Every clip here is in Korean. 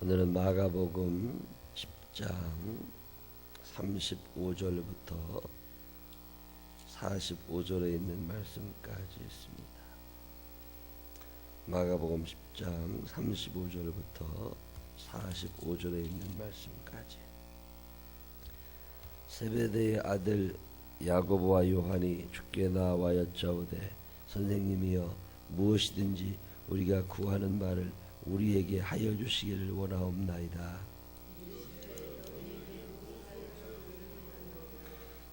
오늘은 마가복음 10장 35절부터 45절에 있는 말씀까지 있습니다. 마가복음 10장 35절부터 45절에 있는 말씀까지. 세베대의 아들 야고보와 요한이 주께 나와 여짜오되 선생님이여 무엇이든지 우리가 구하는 바를 우리에게 하여 주시기를 원하옵나이다.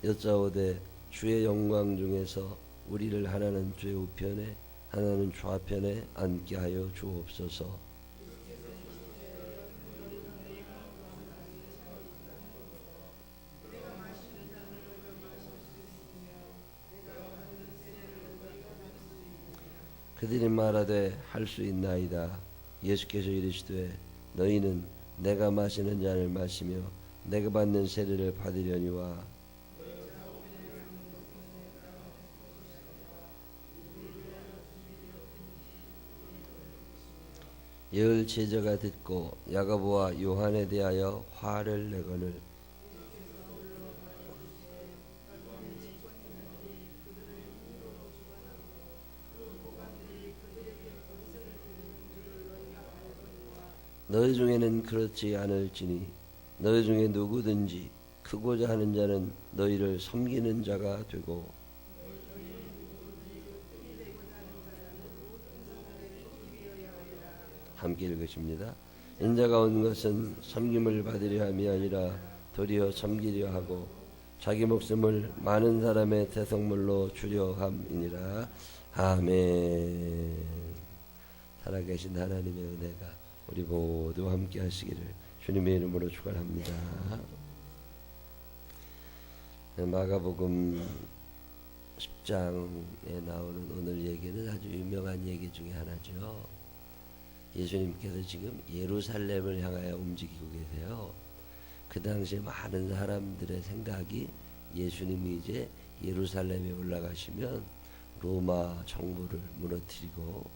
여짜오되 주의 영광 중에서 우리를 하나는 좌우편에 하나는 좌편에 앉게 하여 주옵소서. 그들이 말하되 할 수 있나이다. 예수께서 이르시되 너희는 내가 마시는 잔을 마시며 내가 받는 세례를 받으려니와 열 제자가 듣고 야고보와 요한에 대하여 화를 내거늘 너희 중에는 그렇지 않을지니 너희 중에 누구든지 크고자 하는 자는 너희를 섬기는 자가 되고 함께 읽으십니다. 인자가 온 것은 섬김을 받으려 함이 아니라 도리어 섬기려 하고 자기 목숨을 많은 사람의 대속물로 주려 함이니라. 아멘. 살아계신 하나님의 은혜가 우리 모두 함께 하시기를 주님의 이름으로 축원합니다. 마가복음 10장에 나오는 오늘 얘기는 아주 유명한 얘기 중에 하나죠. 예수님께서 지금 예루살렘을 향하여 움직이고 계세요. 그 당시에 많은 사람들의 생각이 예수님이 이제 예루살렘에 올라가시면 로마 정부를 무너뜨리고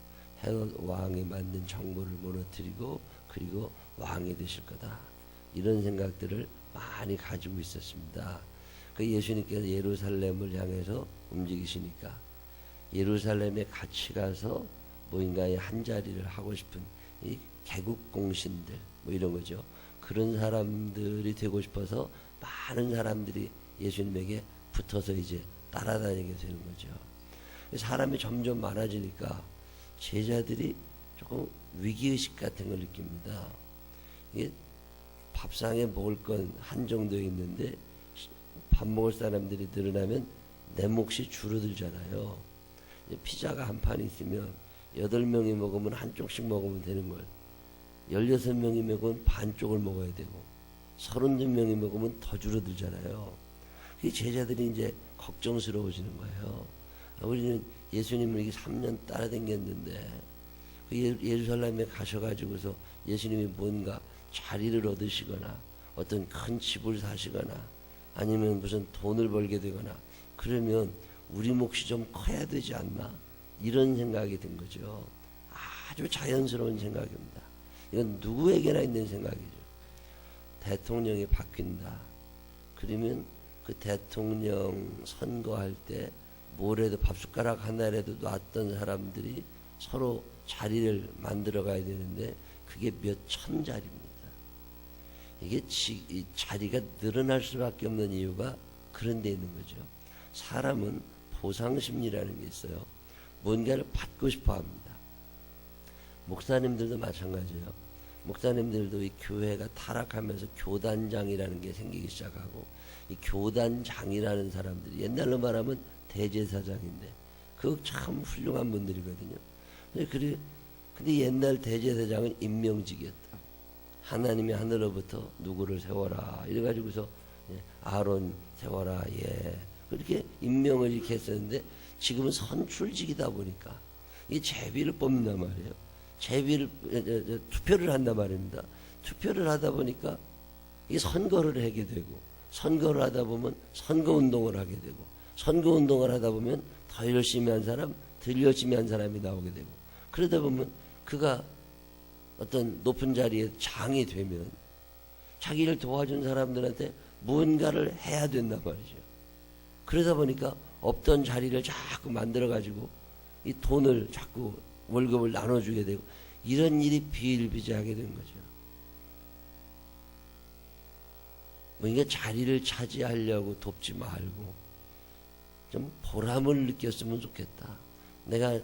헤롯 왕이 만든 정부를 무너뜨리고 그리고 왕이 되실 거다. 이런 생각들을 많이 가지고 있었습니다. 그 예수님께서 예루살렘을 향해서 움직이시니까 예루살렘에 같이 가서 뭐인가의 한 자리를 하고 싶은 이 개국공신들 뭐 이런 거죠. 그런 사람들이 되고 싶어서 많은 사람들이 예수님에게 붙어서 이제 따라다니게 되는 거죠. 사람이 점점 많아지니까 제자들이 조금 위기의식 같은 걸 느낍니다. 이게 밥상에 먹을 건 한정되어 있는데 밥 먹을 사람들이 늘어나면 내 몫이 줄어들잖아요. 피자가 한 판 있으면 8명이 먹으면 한쪽씩 먹으면 되는 걸 16명이 먹으면 반쪽을 먹어야 되고 32명이 먹으면 더 줄어들잖아요. 그 제자들이 이제 걱정스러워지는 거예요. 우리는 예수님을 이게 3년 따라다녔는데 예루살렘에 가셔가지고서 예수님이 뭔가 자리를 얻으시거나 어떤 큰 집을 사시거나 아니면 무슨 돈을 벌게 되거나 그러면 우리 몫이 좀 커야 되지 않나 이런 생각이 든 거죠. 아주 자연스러운 생각입니다. 이건 누구에게나 있는 생각이죠. 대통령이 바뀐다. 그러면 그 대통령 선거할 때 뭐래도 밥숟가락 하나라도 놨던 사람들이 서로 자리를 만들어 가야 되는데 그게 몇 천 자리입니다. 이게 이 자리가 늘어날 수밖에 없는 이유가 그런 데 있는 거죠. 사람은 보상심리라는 게 있어요. 뭔가를 받고 싶어 합니다. 목사님들도 마찬가지예요. 목사님들도 이 교회가 타락하면서 교단장이라는 게 생기기 시작하고 이 교단장이라는 사람들이 옛날로 말하면 대제사장인데 그거 참 훌륭한 분들이거든요. 근데 옛날 대제사장은 임명직이었다. 하나님이 하늘로부터 누구를 세워라 이래가지고서 아론 세워라 그렇게 임명을 이렇게 했었는데 지금은 선출직이다 보니까 이게 제비를 뽑는단 말이에요. 투표를 한단 말입니다. 투표를 하다 보니까 이게 선거를 하게 되고 선거를 하다 보면 선거운동을 하게 되고 선거운동을 하다 보면 더 열심히 한 사람, 덜 열심히 한 사람이 나오게 되고 그러다 보면 그가 어떤 높은 자리에 장이 되면 자기를 도와준 사람들한테 무언가를 해야 된단 말이죠. 그러다 보니까 없던 자리를 자꾸 만들어가지고 이 돈을 자꾸 월급을 나눠주게 되고 이런 일이 비일비재하게 된 거죠. 뭔가 자리를 차지하려고 돕지 말고 좀 보람을 느꼈으면 좋겠다. 내가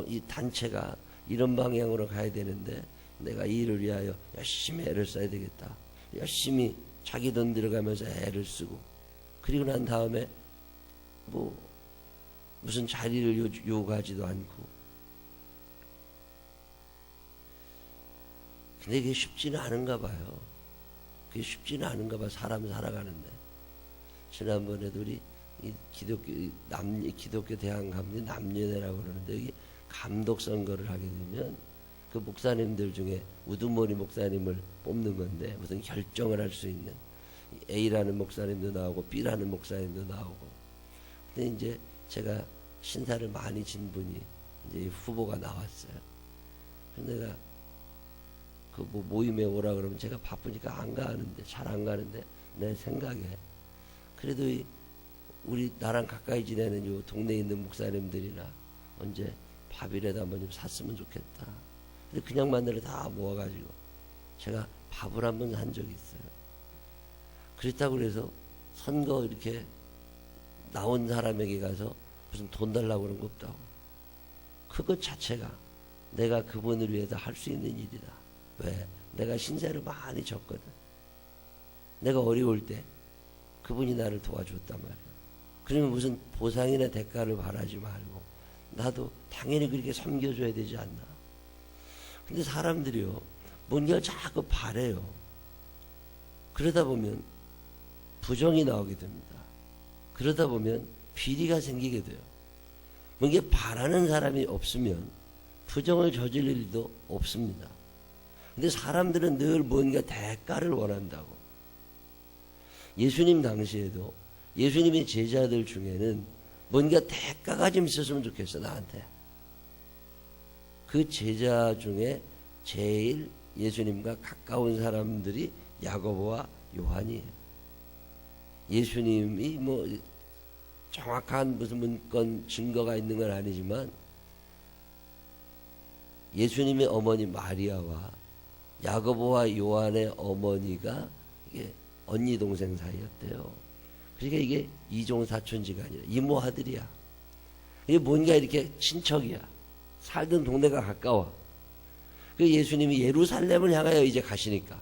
이 단체가 이런 방향으로 가야 되는데 내가 이 일을 위하여 열심히 애를 써야 되겠다. 열심히 자기 돈 들어가면서 애를 쓰고 그리고 난 다음에 뭐 무슨 자리를 요구하지도 않고 근데 그게 쉽지는 않은가 봐요. 그게 쉽지는 않은가 봐. 사람 살아가는데. 지난번에도 우리 이 기독교 대학 감리 남녀회라고 그러는데 여기 감독 선거를 하게 되면 그 목사님들 중에 우두머리 목사님을 뽑는 건데 무슨 결정을 할 수 있는 A라는 목사님도 나오고 B라는 목사님도 나오고 근데 이제 제가 신사를 많이 진 분이 이제 후보가 나왔어요. 근데 내가 그 뭐 모임에 오라 그러면 제가 바쁘니까 잘 안 가는데 내 생각에 그래도 우리 나랑 가까이 지내는 요 동네에 있는 목사님들이나 언제 밥이라도 한번 좀 샀으면 좋겠다. 근데 그냥 만나러 다 모아가지고 제가 밥을 한번 산 적이 있어요. 그렇다고 그래서 선거 이렇게 나온 사람에게 가서 무슨 돈 달라고 그런 거 없다고. 그것 자체가 내가 그분을 위해서 할 수 있는 일이다. 왜? 내가 신세를 많이 졌거든. 내가 어려울 때 그분이 나를 도와줬단 말이야. 그러면 무슨 보상이나 대가를 바라지 말고 나도 당연히 그렇게 섬겨줘야 되지 않나. 근데 사람들이요 뭔가 자꾸 바래요. 그러다 보면 부정이 나오게 됩니다. 그러다 보면 비리가 생기게 돼요. 뭔가 바라는 사람이 없으면 부정을 저지를 일도 없습니다. 근데 사람들은 늘 뭔가 대가를 원한다고. 예수님 당시에도 예수님의 제자들 중에는 뭔가 대가가 좀 있었으면 좋겠어 나한테. 그 제자 중에 제일 예수님과 가까운 사람들이 야고보와 요한이에요. 예수님이 뭐 정확한 무슨 문건 증거가 있는 건 아니지만 예수님의 어머니 마리아와 야고보와 요한의 어머니가 이게 언니 동생 사이였대요. 그러니까 이게 이종 사촌지가 아니라 이모 아들이야. 이게 뭔가 이렇게 친척이야. 살던 동네가 가까워. 그 예수님이 예루살렘을 향하여 이제 가시니까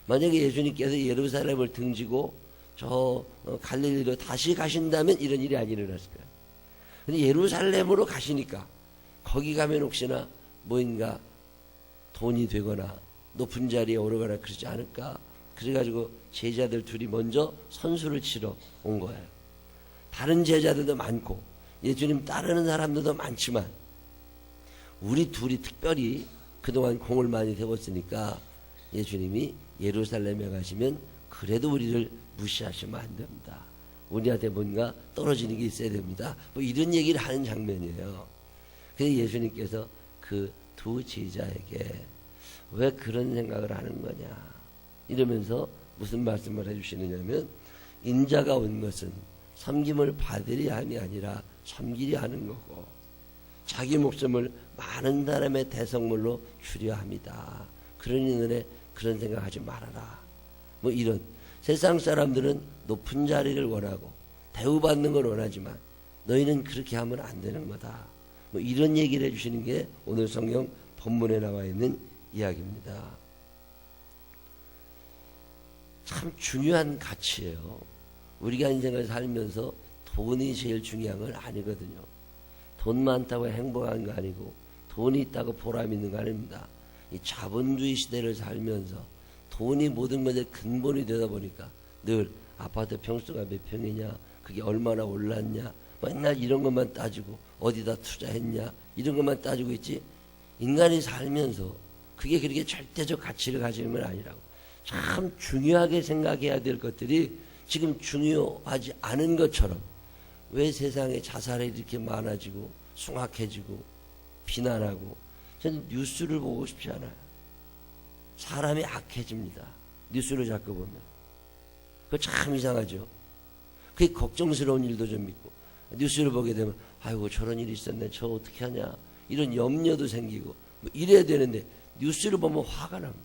만약에 예수님께서 예루살렘을 등지고 저 갈릴리로 다시 가신다면 이런 일이 안 일어났을 거야. 근데 예루살렘으로 가시니까 거기 가면 혹시나 뭔가 돈이 되거나 높은 자리에 오르거나 그러지 않을까. 그래가지고 제자들 둘이 먼저 선수를 치러 온 거예요. 다른 제자들도 많고 예수님 따르는 사람들도 많지만 우리 둘이 특별히 그동안 공을 많이 세웠으니까 예수님이 예루살렘에 가시면 그래도 우리를 무시하시면 안 됩니다. 우리한테 뭔가 떨어지는 게 있어야 됩니다. 뭐 이런 얘기를 하는 장면이에요. 그래서 예수님께서 그 두 제자에게 왜 그런 생각을 하는 거냐 이러면서 무슨 말씀을 해주시느냐면 인자가 온 것은 섬김을 받으려 함이 아니라 섬기려 하는 거고 자기 목숨을 많은 사람의 대성물로 주려 합니다. 그러니 너네 그런 생각하지 말아라. 뭐 이런 세상 사람들은 높은 자리를 원하고 대우받는 걸 원하지만 너희는 그렇게 하면 안 되는 거다. 뭐 이런 얘기를 해주시는 게 오늘 성경 본문에 나와 있는 이야기입니다. 참 중요한 가치예요. 우리가 인생을 살면서 돈이 제일 중요한 건 아니거든요. 돈 많다고 행복한 거 아니고 돈이 있다고 보람 있는 거 아닙니다. 이 자본주의 시대를 살면서 돈이 모든 것의 근본이 되다 보니까 늘 아파트 평수가 몇 평이냐, 그게 얼마나 올랐냐, 맨날 이런 것만 따지고 어디다 투자했냐 이런 것만 따지고 있지 인간이 살면서 그게 그렇게 절대적 가치를 가지는 건 아니라고. 참 중요하게 생각해야 될 것들이 지금 중요하지 않은 것처럼 왜 세상에 자살이 이렇게 많아지고 숭악해지고 비난하고 저는 뉴스를 보고 싶지 않아요. 사람이 악해집니다. 뉴스를 자꾸 보면. 그거 참 이상하죠. 그게 걱정스러운 일도 좀 있고, 뉴스를 보게 되면 아이고 저런 일이 있었네, 저 어떻게 하냐, 이런 염려도 생기고 뭐 이래야 되는데 뉴스를 보면 화가 납니다.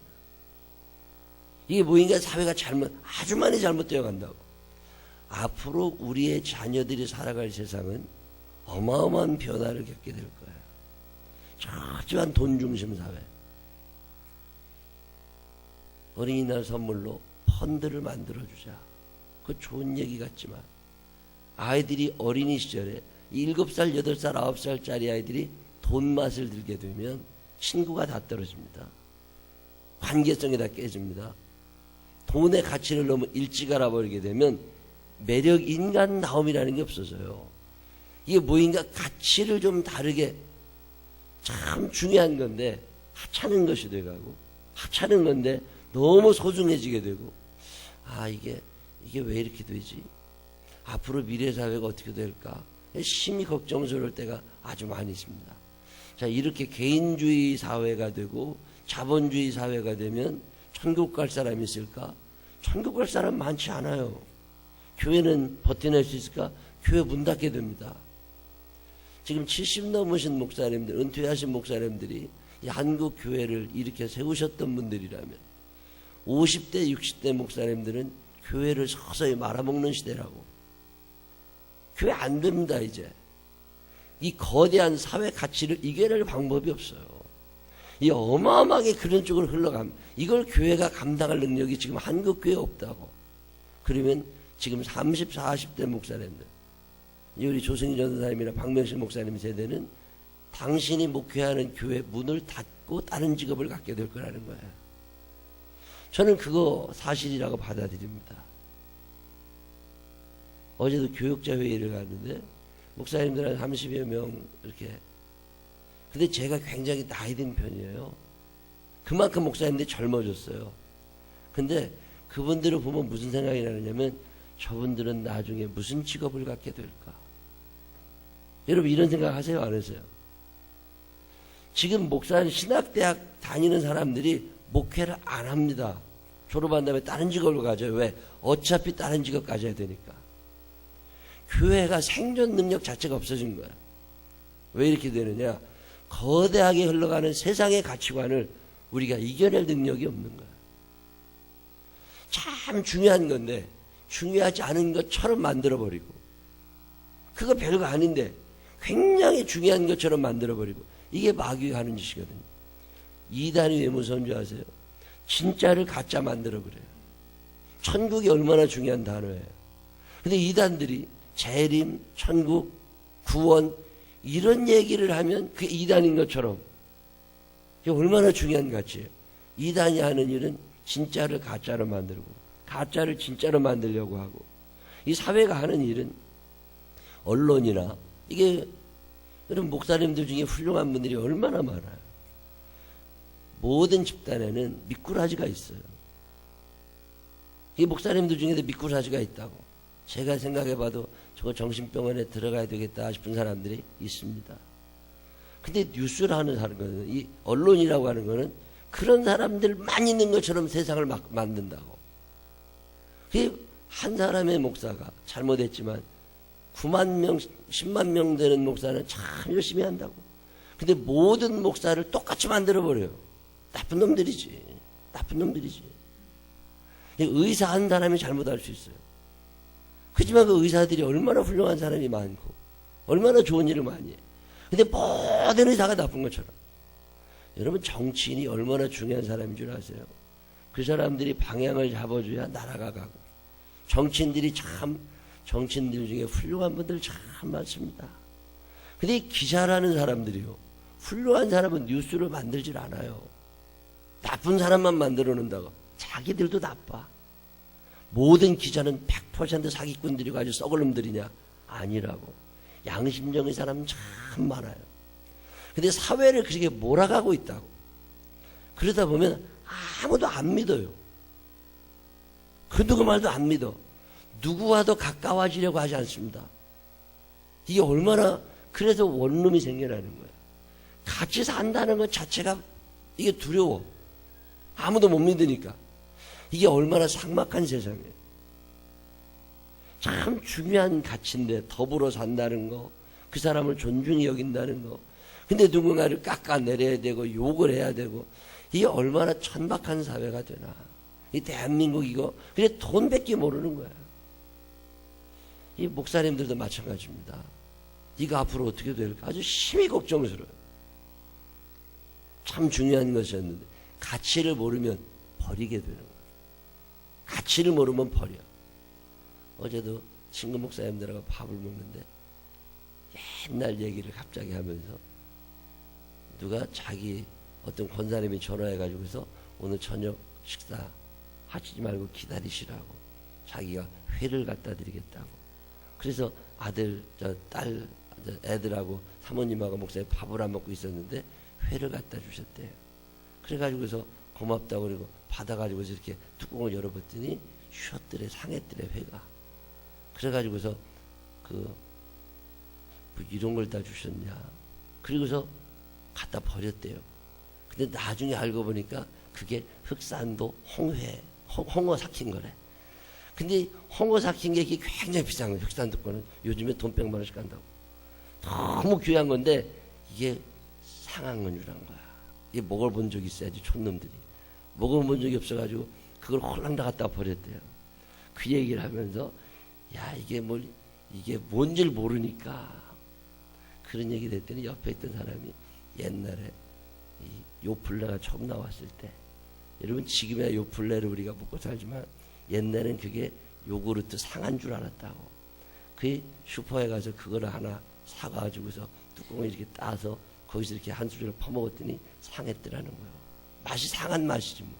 이게 뭐인가 사회가 아주 많이 잘못되어 간다고. 앞으로 우리의 자녀들이 살아갈 세상은 어마어마한 변화를 겪게 될 거예요. 철저한 돈 중심 사회. 어린이날 선물로 펀드를 만들어주자. 그거 좋은 얘기 같지만 아이들이 어린이 시절에 7살, 8살, 9살짜리 아이들이 돈 맛을 들게 되면 친구가 다 떨어집니다. 관계성이 다 깨집니다. 돈의 가치를 너무 일찍 알아버리게 되면 매력, 인간다움이라는 게 없어져요. 이게 뭐인가 가치를 좀 다르게, 참 중요한 건데 하찮은 것이 돼가고, 하찮은 건데 너무 소중해지게 되고, 아 이게 왜 이렇게 되지? 앞으로 미래 사회가 어떻게 될까? 심히 걱정스러울 때가 아주 많이 있습니다. 자, 이렇게 개인주의 사회가 되고 자본주의 사회가 되면 천국 갈 사람이 있을까? 천국 갈 사람 많지 않아요. 교회는 버텨낼 수 있을까? 교회 문 닫게 됩니다. 지금 70 넘으신 목사님들, 은퇴하신 목사님들이 이 한국 교회를 이렇게 세우셨던 분들이라면 50대, 60대 목사님들은 교회를 서서히 말아먹는 시대라고. 교회 안 됩니다, 이제. 이 거대한 사회 가치를 이겨낼 방법이 없어요. 이 어마어마하게 그런 쪽으로 흘러갑니다. 이걸 교회가 감당할 능력이 지금 한국 교회에 없다고. 그러면 지금 30, 40대 목사님들, 우리 조승희 전도사님이나 박명식 목사님 세대는 당신이 목회하는 교회 문을 닫고 다른 직업을 갖게 될 거라는 거예요. 저는 그거 사실이라고 받아들입니다. 어제도 교육자 회의를 갔는데 목사님들 한 30여 명 이렇게. 근데 제가 굉장히 나이든 편이에요. 그만큼 목사님들이 젊어졌어요. 근데 그분들을 보면 무슨 생각이 나느냐면 저분들은 나중에 무슨 직업을 갖게 될까? 여러분 이런 생각 하세요? 안 하세요? 지금 목사님 신학대학 다니는 사람들이 목회를 안 합니다. 졸업한 다음에 다른 직업을 가져요. 왜? 어차피 다른 직업 가져야 되니까. 교회가 생존 능력 자체가 없어진 거야. 왜 이렇게 되느냐? 거대하게 흘러가는 세상의 가치관을 우리가 이겨낼 능력이 없는 거야. 참 중요한 건데 중요하지 않은 것처럼 만들어버리고, 그거 별거 아닌데 굉장히 중요한 것처럼 만들어버리고, 이게 마귀가 하는 짓이거든요. 이단이 왜 무서운 줄 아세요? 진짜를 가짜 만들어버려요. 천국이 얼마나 중요한 단어예요. 근데 이단들이 재림, 천국, 구원 이런 얘기를 하면 그게 이단인 것처럼, 이게 얼마나 중요한 가치예요. 이단이 하는 일은 진짜를 가짜로 만들고 가짜를 진짜로 만들려고 하고, 이 사회가 하는 일은 언론이나, 이게 여러분 목사님들 중에 훌륭한 분들이 얼마나 많아요. 모든 집단에는 미꾸라지가 있어요. 이 목사님들 중에도 미꾸라지가 있다고. 제가 생각해봐도 저거 정신병원에 들어가야 되겠다 싶은 사람들이 있습니다. 근데 뉴스라는 거는, 이 언론이라고 하는 거는 그런 사람들만 있는 것처럼 세상을 막 만든다고. 한 사람의 목사가 잘못했지만 9만 명, 10만 명 되는 목사는 참 열심히 한다고. 근데 모든 목사를 똑같이 만들어버려요. 나쁜 놈들이지. 나쁜 놈들이지. 의사 한 사람이 잘못할 수 있어요. 그렇지만 그 의사들이 얼마나 훌륭한 사람이 많고 얼마나 좋은 일을 많이 해요. 근데 모든 의사가 나쁜 것처럼. 여러분 정치인이 얼마나 중요한 사람인 줄 아세요? 그 사람들이 방향을 잡아줘야 나라가 가고. 정치인들 중에 훌륭한 분들 참 많습니다. 근데 이 기자라는 사람들이요, 훌륭한 사람은 뉴스를 만들질 않아요. 나쁜 사람만 만들어 놓는다고. 자기들도 나빠. 모든 기자는 100% 사기꾼들이고 아주 썩을 놈들이냐? 아니라고. 양심적인 사람은 참 많아요. 근데 사회를 그렇게 몰아가고 있다고. 그러다 보면 아무도 안 믿어요. 그 누구 말도 안 믿어. 누구와도 가까워지려고 하지 않습니다. 이게 얼마나, 그래서 원룸이 생겨나는 거예요. 같이 산다는 것 자체가 이게 두려워. 아무도 못 믿으니까. 이게 얼마나 삭막한 세상이에요. 참 중요한 가치인데 더불어 산다는 거, 그 사람을 존중히 여긴다는 거. 근데 누군가를 깎아내려야 되고 욕을 해야 되고, 이게 얼마나 천박한 사회가 되나. 이 대한민국 이거 그냥 돈밖에 모르는 거야. 이 목사님들도 마찬가지입니다. 이거 앞으로 어떻게 될까 아주 심히 걱정스러워요. 참 중요한 것이었는데 가치를 모르면 버리게 되는 거예요. 가치를 모르면 버려. 어제도 친구 목사님들하고 밥을 먹는데 옛날 얘기를 갑자기 하면서 누가 자기 어떤 권사님이 전화해가지고서 오늘 저녁 식사 하시지 말고 기다리시라고 자기가 회를 갖다 드리겠다고. 그래서 아들, 딸, 애들하고 사모님하고 목사님 밥을 안 먹고 있었는데 회를 갖다 주셨대요. 그래가지고서 고맙다고 그러고 받아가지고서 이렇게 뚜껑을 열어봤더니 쉬었더래, 상했더래, 회가. 그래가지고서 뭐 이런 걸 다 주셨냐. 그리고서 갖다 버렸대요. 근데 나중에 알고 보니까 그게 흑산도 홍회, 홍어 삭힌 거래. 근데 홍어 삭힌 게 이게 굉장히 비싼 거예요. 흑산도 거는 요즘에 돈 100만 원씩 간다고. 너무 귀한 건데 이게 상한 건 줄 안 거야. 이게 먹어본 적이 있어야지, 촌놈들이. 먹어본 적이 없어가지고 그걸 홀랑 다 갖다 버렸대요. 그 얘기를 하면서 야, 이게 뭔지를 모르니까 그런 얘기 됐더니 옆에 있던 사람이 옛날에 이 요플레가 처음 나왔을 때, 여러분 지금이야 요플레를 우리가 먹고 살지만 옛날엔 그게 요구르트 상한 줄 알았다고. 그 슈퍼에 가서 그거를 하나 사가지고서 뚜껑을 이렇게 따서 거기서 이렇게 한 수저를 퍼먹었더니 상했더라는 거예요. 맛이 상한 맛이지 뭐.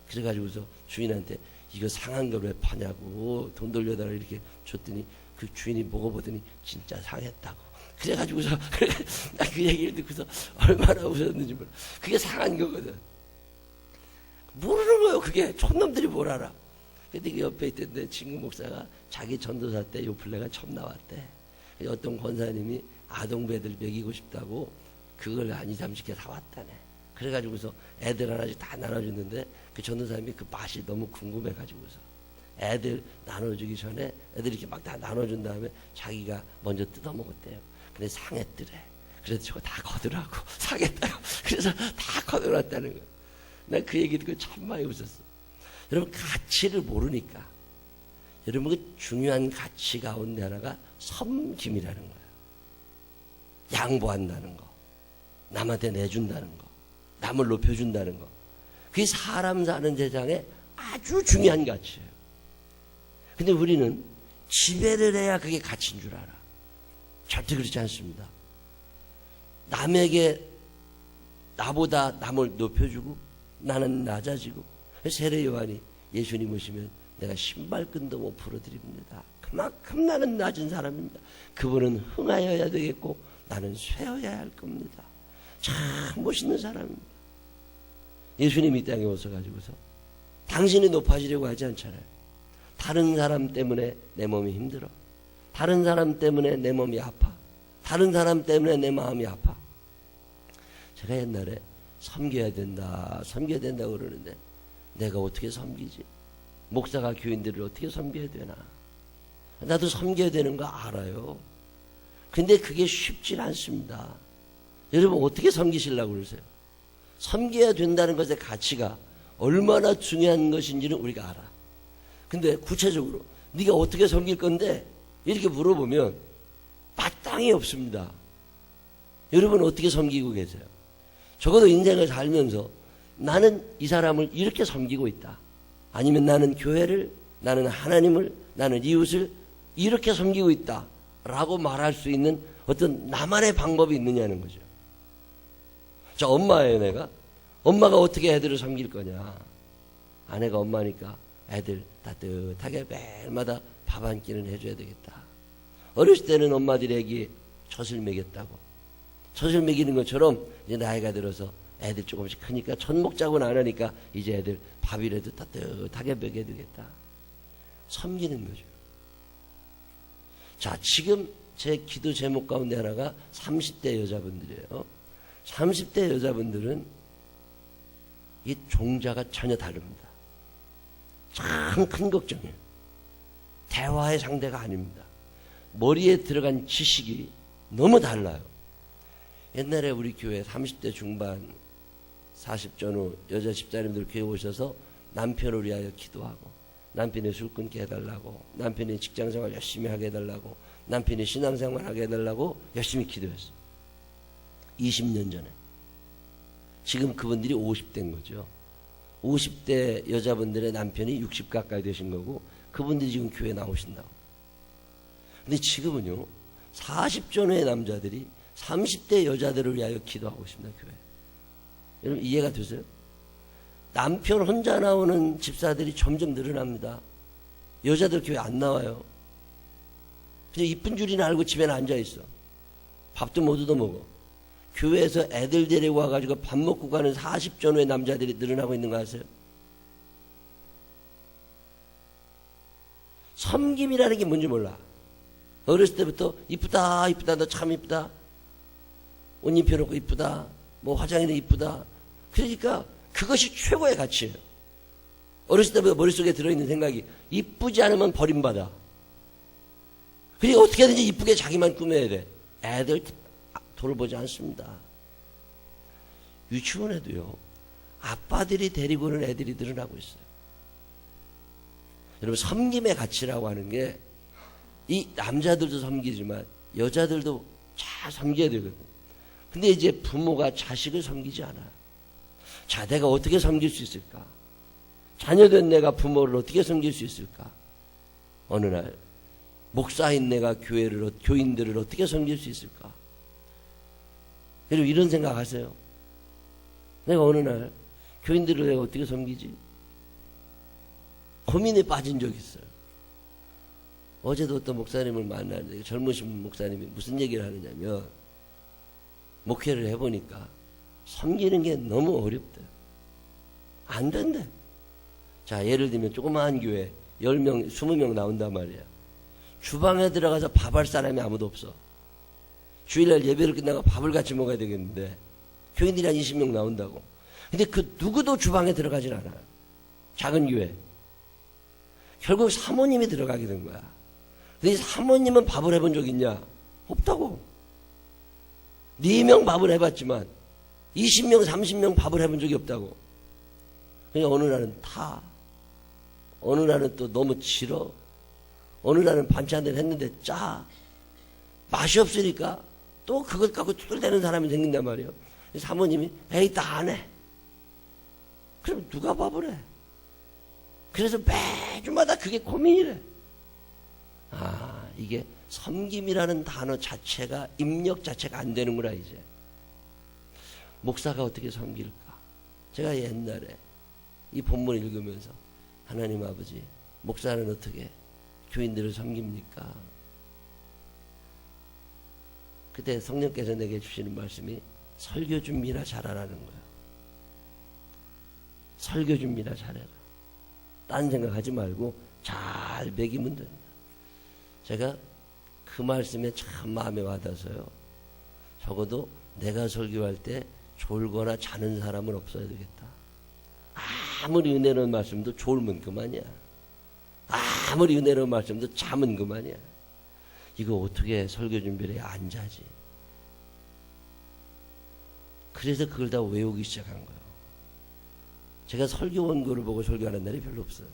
그래가지고서 주인한테 이거 상한 걸 왜 파냐고 돈 돌려달라 이렇게 줬더니 그 주인이 먹어보더니 진짜 상했다고. 그래가지고서 나 그 얘기를 듣고서 얼마나 웃었는지 몰라. 그게 상한 거거든. 모르는 거예요. 그게 촌놈들이 뭘 알아. 근데 그 옆에 있던 내 친구 목사가 자기 전도사 때 요플레가 처음 나왔대. 어떤 권사님이 아동배들 먹이고 싶다고 그걸 한 2, 30개 사왔다네. 그래가지고서 애들 하나씩 다 나눠줬는데 그 전도사님이 그 맛이 너무 궁금해가지고서 애들 나눠주기 전에 애들 이렇게 막 다 나눠준 다음에 자기가 먼저 뜯어먹었대요. 근데 상했더래. 그래서 저거 다 거두라고. 상했다고. 그래서 다 거두놨다는 거예요. 난 그 얘기 듣고 참 많이 웃었어. 여러분 가치를 모르니까, 여러분 그 중요한 가치 가운데 하나가 섬김이라는 거예요. 양보한다는 거, 남한테 내준다는 거, 남을 높여준다는 거. 그게 사람 사는 세상에 아주 중요한 가치예요. 근데 우리는 지배를 해야 그게 가치인 줄 알아. 절대 그렇지 않습니다. 남에게 나보다 남을 높여주고 나는 낮아지고. 세례 요한이 예수님 오시면 내가 신발끈도 못 풀어드립니다. 그만큼 나는 낮은 사람입니다. 그분은 흥하여야 되겠고 나는 쇠어야 할 겁니다. 참 멋있는 사람입니다. 예수님이 이 땅에 오셔가지고서 당신이 높아지려고 하지 않잖아요. 다른 사람 때문에 내 몸이 힘들어. 다른 사람 때문에 내 몸이 아파. 다른 사람 때문에 내 마음이 아파. 제가 옛날에 섬겨야 된다고 그러는데 내가 어떻게 섬기지? 목사가 교인들을 어떻게 섬겨야 되나? 나도 섬겨야 되는 거 알아요. 근데 그게 쉽지 않습니다. 여러분 어떻게 섬기시려고 그러세요? 섬겨야 된다는 것의 가치가 얼마나 중요한 것인지는 우리가 알아. 근데 구체적으로 네가 어떻게 섬길 건데 이렇게 물어보면 마땅히 없습니다. 여러분 어떻게 섬기고 계세요? 적어도 인생을 살면서 나는 이 사람을 이렇게 섬기고 있다. 아니면 나는 교회를, 나는 하나님을, 나는 이웃을 이렇게 섬기고 있다 라고 말할 수 있는 어떤 나만의 방법이 있느냐는 거죠. 자, 엄마예요. 내가 엄마가 어떻게 애들을 섬길 거냐. 아내가 엄마니까 애들 따뜻하게 매일마다 밥 한 끼는 해줘야 되겠다. 어렸을 때는 엄마들에게 젖을 먹였다고. 젖을 먹이는 것처럼 이제 나이가 들어서 애들 조금씩 크니까 젖 먹자고는 안 하니까 이제 애들 밥이라도 따뜻하게 먹여야 되겠다. 섬기는 거죠. 자, 지금 제 기도 제목 가운데 하나가 30대 여자분들이에요. 30대 여자분들은 이 종자가 전혀 다릅니다. 참 큰 걱정이에요. 대화의 상대가 아닙니다. 머리에 들어간 지식이 너무 달라요. 옛날에 우리 교회 30대 중반 40 전후 여자 집사님들 교회 오셔서 남편을 위하여 기도하고, 남편이 술 끊게 해달라고, 남편이 직장생활 열심히 하게 해달라고, 남편이 신앙생활 하게 해달라고 열심히 기도했어요. 20년 전에. 지금 그분들이 50대인 거죠. 50대 여자분들의 남편이 60 가까이 되신 거고, 그분들이 지금 교회에 나오신다고. 근데 지금은요, 40 전후의 남자들이 30대 여자들을 위하여 기도하고 있습니다, 교회. 여러분 이해가 되세요? 남편 혼자 나오는 집사들이 점점 늘어납니다. 여자들 교회 안 나와요. 그냥 이쁜 줄이나 알고 집에는 앉아있어. 밥도 못 얻어먹어. 교회에서 애들 데리고 와가지고 밥 먹고 가는 40 전후의 남자들이 늘어나고 있는 거 아세요? 섬김이라는 게 뭔지 몰라. 어렸을 때부터 이쁘다 이쁘다 너 참 이쁘다, 옷 입혀놓고 이쁘다, 뭐 화장해도 이쁘다. 그러니까 그것이 최고의 가치예요. 어렸을 때부터 머릿속에 들어있는 생각이 이쁘지 않으면 버림받아. 그러니까 어떻게든지 이쁘게 자기만 꾸며야 돼. 애들 돌보지 않습니다. 유치원에도요, 아빠들이 데리고 오는 애들이 늘어나고 있어요. 여러분 섬김의 가치라고 하는 게, 이 남자들도 섬기지만 여자들도 잘 섬겨야 되거든. 근데 이제 부모가 자식을 섬기지 않아요. 자, 내가 어떻게 섬길 수 있을까? 자녀된 내가 부모를 어떻게 섬길 수 있을까? 어느 날 목사인 내가 교인들을 어떻게 섬길 수 있을까? 여러분 이런 생각하세요. 내가 어느 날 교인들을 내가 어떻게 섬기지? 고민에 빠진 적이 있어요. 어제도 어떤 목사님을 만나는데, 젊으신 목사님이 무슨 얘기를 하느냐면, 목회를 해보니까 섬기는 게 너무 어렵대요. 안 된대. 자, 예를 들면 조그마한 교회 10명, 20명 나온단 말이야. 주방에 들어가서 밥할 사람이 아무도 없어. 주일날 예배를 끝나고 밥을 같이 먹어야 되겠는데 교인들이 한 20명 나온다고. 근데 그 누구도 주방에 들어가질 않아. 작은 교회. 결국 사모님이 들어가게 된 거야. 근데 사모님은 밥을 해본 적 있냐? 없다고. 4명 밥을 해봤지만 20명, 30명 밥을 해본 적이 없다고. 그러니까 어느 날은 타. 어느 날은 또 너무 질어. 어느 날은 반찬을 했는데 짜. 맛이 없으니까 또 그것 갖고 뚜들대는 사람이 생긴단 말이에요. 사모님이 에이 다 안 해. 그럼 누가 밥을 해? 그래서 매주마다 그게 고민이래. 아, 이게 섬김이라는 단어 자체가, 입력 자체가 안 되는구나 이제. 목사가 어떻게 섬길까? 제가 옛날에 이 본문을 읽으면서 하나님 아버지, 목사는 어떻게 교인들을 섬깁니까? 그때 성령께서 내게 주시는 말씀이 설교 준비나 잘하라는 거예요. 설교 준비나 잘해라. 딴 생각하지 말고 잘 먹이면 된다. 제가 그 말씀에 참 마음에 와닿아서요. 적어도 내가 설교할 때 졸거나 자는 사람은 없어야 되겠다. 아무리 은혜로운 말씀도 졸면 그만이야. 아무리 은혜로운 말씀도 잠은 그만이야. 이거 어떻게 설교 준비를 해? 안 자지. 그래서 그걸 다 외우기 시작한 거예요. 제가 설교 원고를 보고 설교하는 날이 별로 없어요.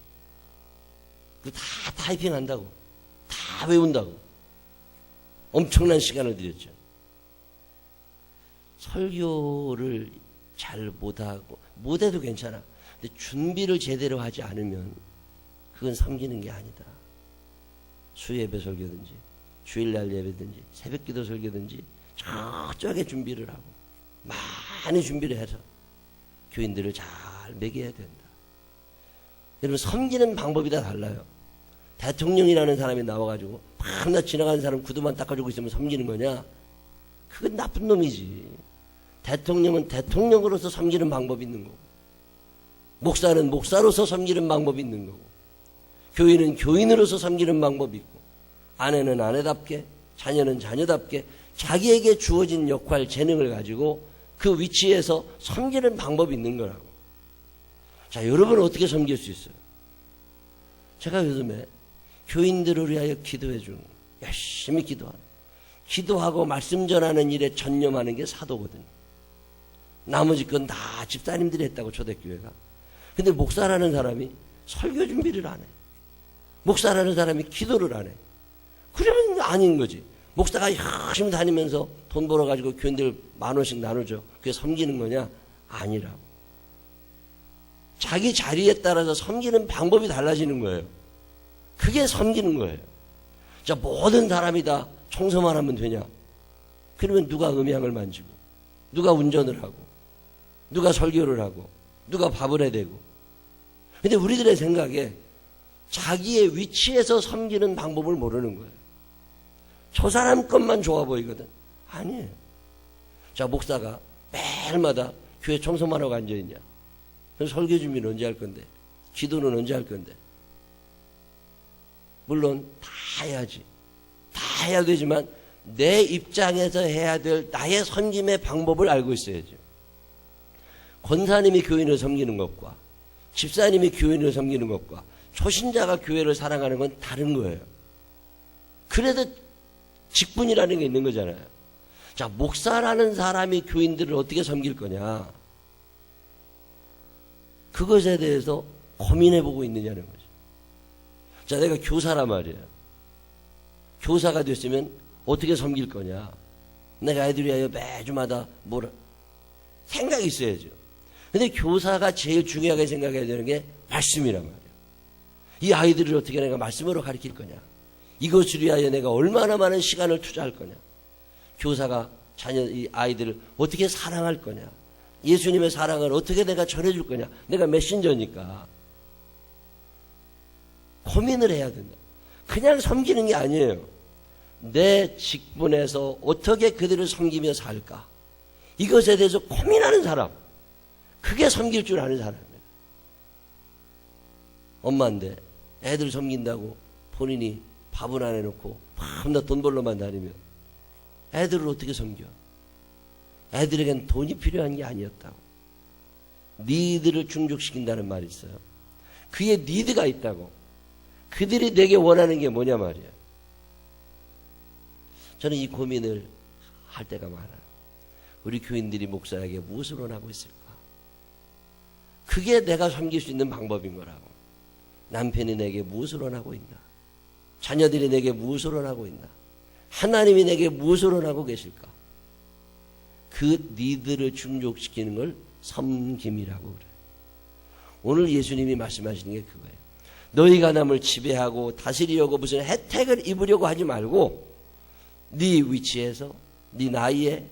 그거 다 타이핑한다고. 다 외운다고. 엄청난 시간을 들였죠. 설교를 잘 못하고, 못해도 괜찮아. 근데 준비를 제대로 하지 않으면 그건 섬기는 게 아니다. 수예배 설교든지 주일날 예배든지 새벽기도 설교든지 철저하게 준비를 하고 많이 준비를 해서 교인들을 잘 먹여야 된다. 여러분 섬기는 방법이 다 달라요. 대통령이라는 사람이 나와가지고 밤낮 지나가는 사람 구두만 닦아주고 있으면 섬기는 거냐? 그건 나쁜 놈이지. 대통령은 대통령으로서 섬기는 방법이 있는 거고, 목사는 목사로서 섬기는 방법이 있는 거고, 교인은 교인으로서 섬기는 방법이 있고, 아내는 아내답게, 자녀는 자녀답게 자기에게 주어진 역할, 재능을 가지고 그 위치에서 섬기는 방법이 있는 거라고. 자, 여러분은 어떻게 섬길 수 있어요? 제가 요즘에 교인들을 위하여 기도해 주는 거예요. 열심히 기도하고 말씀 전하는 일에 전념하는 게 사도거든요. 나머지 건 다 집사님들이 했다고, 초대교회가. 근데 목사라는 사람이 설교 준비를 안 해. 목사라는 사람이 기도를 안 해. 그러면 아닌 거지. 목사가 열심히 다니면서 돈 벌어가지고 교인들 10,000원씩 나누죠. 그게 섬기는 거냐? 아니라고. 자기 자리에 따라서 섬기는 방법이 달라지는 거예요. 그게 섬기는 거예요. 자, 모든 사람이 다 청소만 하면 되냐? 그러면 누가 음향을 만지고, 누가 운전을 하고, 누가 설교를 하고, 누가 밥을 해대고. 근데 우리들의 생각에 자기의 위치에서 섬기는 방법을 모르는 거예요. 저 사람 것만 좋아 보이거든. 아니에요. 자, 목사가 매일마다 교회 청소만 하고 앉아있냐? 그럼 설교 준비는 언제 할 건데? 기도는 언제 할 건데? 물론 다 해야지. 다 해야 되지만 내 입장에서 해야 될 나의 섬김의 방법을 알고 있어야죠. 권사님이 교인을 섬기는 것과 집사님이 교인을 섬기는 것과 초신자가 교회를 사랑하는 건 다른 거예요. 그래도 직분이라는 게 있는 거잖아요. 자, 목사라는 사람이 교인들을 어떻게 섬길 거냐? 그것에 대해서 고민해보고 있느냐는 거죠. 자, 내가 교사란 말이에요. 교사가 됐으면 어떻게 섬길 거냐? 내가 애들 위하여 매주마다 뭐라 생각이 있어야죠. 근데 교사가 제일 중요하게 생각해야 되는 게 말씀이란 말이에요. 이 아이들을 어떻게 내가 말씀으로 가르칠 거냐? 이것을 위하여 내가 얼마나 많은 시간을 투자할 거냐? 교사가 이 아이들을 어떻게 사랑할 거냐? 예수님의 사랑을 어떻게 내가 전해줄 거냐? 내가 메신저니까 고민을 해야 된다. 그냥 섬기는 게 아니에요. 내 직분에서 어떻게 그들을 섬기며 살까? 이것에 대해서 고민하는 사람, 그게 섬길 줄 아는 사람이에요. 엄마인데 애들 섬긴다고 본인이 밥을 안 해놓고 밤낮 돈 벌러만 다니면 애들을 어떻게 섬겨? 애들에겐 돈이 필요한 게 아니었다고. 니드를 충족시킨다는 말이 있어요. 그의 니드가 있다고. 그들이 내게 원하는 게 뭐냐 말이에요. 저는 이 고민을 할 때가 많아요. 우리 교인들이 목사에게 무엇을 원하고 있을까? 그게 내가 섬길 수 있는 방법인 거라고. 남편이 내게 무엇을 원하고 있나? 자녀들이 내게 무엇을 원하고 있나? 하나님이 내게 무엇을 원하고 계실까? 그 니들을 충족시키는 걸 섬김이라고 그래요. 오늘 예수님이 말씀하시는 게 그거예요. 너희가 남을 지배하고 다스리려고 무슨 혜택을 입으려고 하지 말고 네 위치에서, 네 나이에,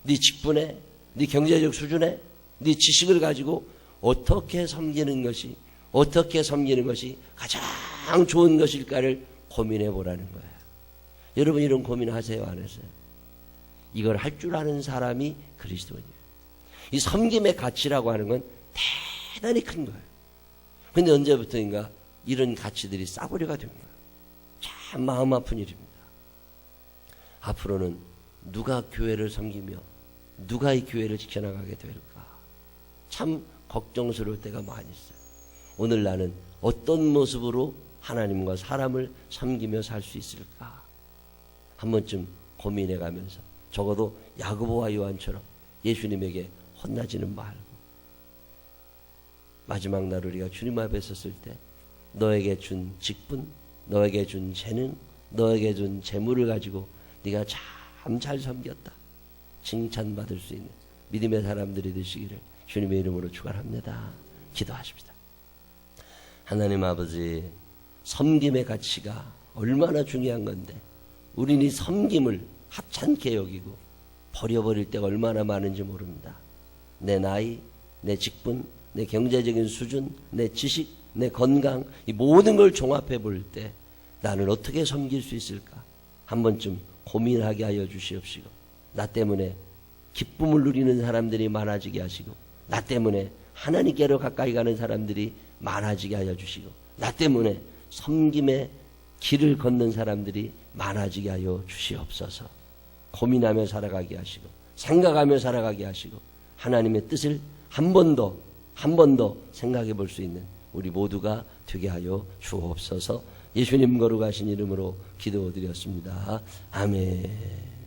네 직분에, 네 경제적 수준에, 네 지식을 가지고 어떻게 섬기는 것이 가장 좋은 것일까를 고민해 보라는 거예요. 여러분 이런 고민 하세요, 안 하세요? 이걸 할 줄 아는 사람이 그리스도인이에요. 이 섬김의 가치라고 하는 건 대단히 큰 거예요. 근데 언제부터인가 이런 가치들이 싸구려가 된 거예요. 참 마음 아픈 일입니다. 앞으로는 누가 교회를 섬기며 누가 이 교회를 지켜나가게 될까? 참 걱정스러울 때가 많이 있어요. 오늘 나는 어떤 모습으로 하나님과 사람을 섬기며 살 수 있을까? 한 번쯤 고민해 가면서 적어도 야고보와 요한처럼 예수님에게 혼나지는 말고 마지막 날 우리가 주님 앞에 섰을 때 너에게 준 직분, 너에게 준 재능, 너에게 준 재물을 가지고 네가 참 잘 섬겼다. 칭찬받을 수 있는 믿음의 사람들이 되시기를 주님의 이름으로 축원합니다. 기도하십시다. 하나님 아버지, 섬김의 가치가 얼마나 중요한 건데 우리는 이 섬김을 하찮게 여기고 버려버릴 때가 얼마나 많은지 모릅니다. 내 나이, 내 직분, 내 경제적인 수준, 내 지식, 내 건강, 이 모든 걸 종합해 볼 때 나는 어떻게 섬길 수 있을까? 한 번쯤 고민하게 하여 주시옵시고 나 때문에 기쁨을 누리는 사람들이 많아지게 하시고 나 때문에 하나님께로 가까이 가는 사람들이 많아지게 하여 주시고 나 때문에 섬김의 길을 걷는 사람들이 많아지게 하여 주시옵소서. 고민하며 살아가게 하시고 생각하며 살아가게 하시고 하나님의 뜻을 한 번 더 생각해 볼 수 있는 우리 모두가 되게 하여 주옵소서. 예수님 거룩하신 이름으로 기도드렸습니다. 아멘.